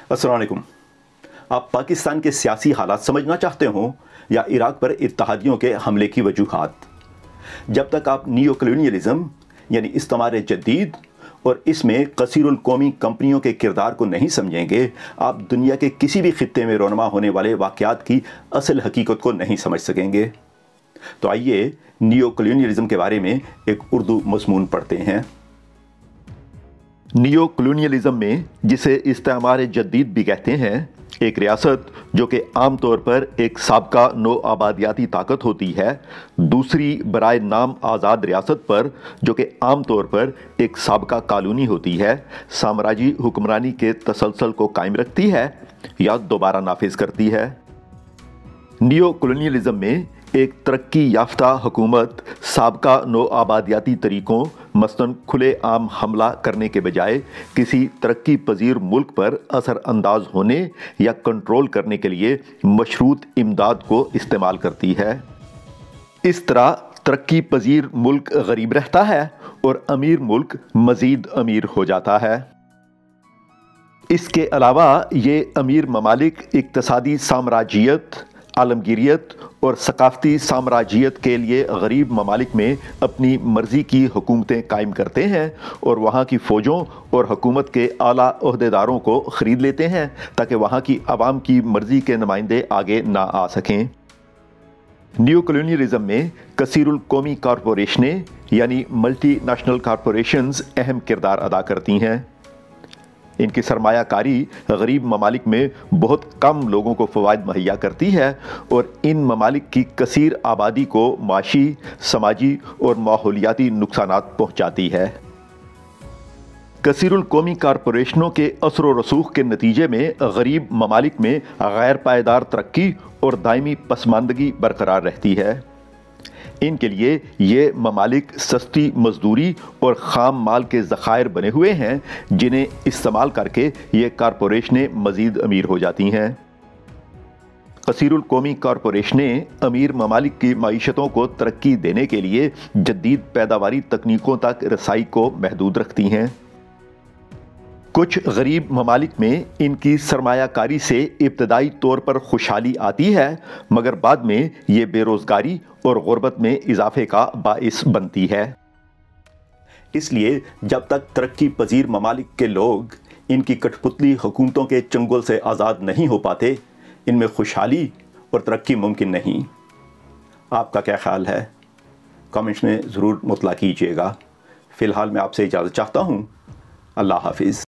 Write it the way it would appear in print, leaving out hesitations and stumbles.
अस्सलाम वालेकुम। आप पाकिस्तान के सियासी हालात समझना चाहते हो या इराक पर इत्तेहादियों के हमले की वजूहात? जब तक आप नियो कॉलोनियलिज्म यानी इस्तेमार जदीद और इसमें कसीरुल कौमी कंपनियों के किरदार को नहीं समझेंगे, आप दुनिया के किसी भी खित्ते में रोनमा होने वाले वाक़यात की असल हकीकत को नहीं समझ सकेंगे। तो आइए नियो कॉलोनियलिज्म के बारे में एक उर्दू मज़मून पढ़ते हैं। नियो कॉलोनियलिज्म में, जिसे इस्तेमार जदीद भी कहते हैं, एक रियासत जो कि आम तौर पर एक साबका नो आबादियाती ताकत होती है, दूसरी बराए नाम आज़ाद रियासत पर जो कि आम तौर पर एक साबका कॉलोनी होती है, साम्राज्यी हुक्मरानी के तसलसल को कायम रखती है या दोबारा नाफिज करती है। नियो कॉलोनियलिज्म में एक तरक्की याफ्ता हुकूमत साबका नो आबादियाती तरीक़ों मसलन खुले आम हमला करने के बजाय किसी तरक्की पजीर मुल्क पर असर अंदाज होने या कंट्रोल करने के लिए मशरूत इमदाद को इस्तेमाल करती है। इस तरह तरक्की पजीर मुल्क गरीब रहता है और अमीर मुल्क मज़ीद अमीर हो जाता है। इसके अलावा ये अमीर ममालिक इक्तसादी साम्राज्यियत, आलमगीरियत और सकाफ़ती साम्राज्यियत के लिए गरीब ममालिक में अपनी मर्ज़ी की हुकूमतें कायम करते हैं और वहाँ की फ़ौजों और हुकूमत के आला ओहदेदारों को ख़रीद लेते हैं ताकि वहाँ की आवाम की मर्ज़ी के नुमाइंदे आगे ना आ सकें। नियो कॉलोनियलिज्म में कसीरुल कौमी कॉरपोरेशनें यानी मल्टी नेशनल कॉरपोरेशंस अहम किरदार अदा करती हैं। इनकी सरमायाकारी गरीब ममालिक में बहुत कम लोगों को फ़वाइद मुहैया करती है और इन ममालिक की कसीर आबादी को माशी, समाजी और माहौलियाती नुकसानात पहुँचाती है। कसीरुल कौमी कॉरपोरेशनों के असर व रसूख के नतीजे में गरीब ममालिक में गैर पायदार तरक्की और दायमी पसमानदगी बरकरार रहती है। इनके लिए ये ममालिक सस्ती मजदूरी और ख़ाम माल के ज़खायर बने हुए हैं, जिन्हें इस्तेमाल करके ये कॉरपोरेशनें मज़ीद अमीर हो जाती हैं। कसीरुल कौमी कॉरपोरेशनें अमीर ममालिक की मईशतों को तरक्की देने के लिए जदीद पैदावारी तकनीकों तक रसाई को महदूद रखती हैं। कुछ गरीब ममालिक में इनकी सरमायाकारी से इब्तदाई तौर पर खुशहाली आती है, मगर बाद में ये बेरोज़गारी और गुर्बत में इजाफे का बाइस बनती है। इसलिए जब तक तरक्की पजीर ममालिक के लोग इनकी कठपुतली हुकूमतों के चंगुल से आज़ाद नहीं हो पाते, इनमें खुशहाली और तरक्की मुमकिन नहीं। आपका क्या ख्याल है? कमेंट्स में ज़रूर मुतला कीजिएगा। फ़िलहाल मैं आपसे इजाज़त चाहता हूँ। अल्लाह हाफिज़।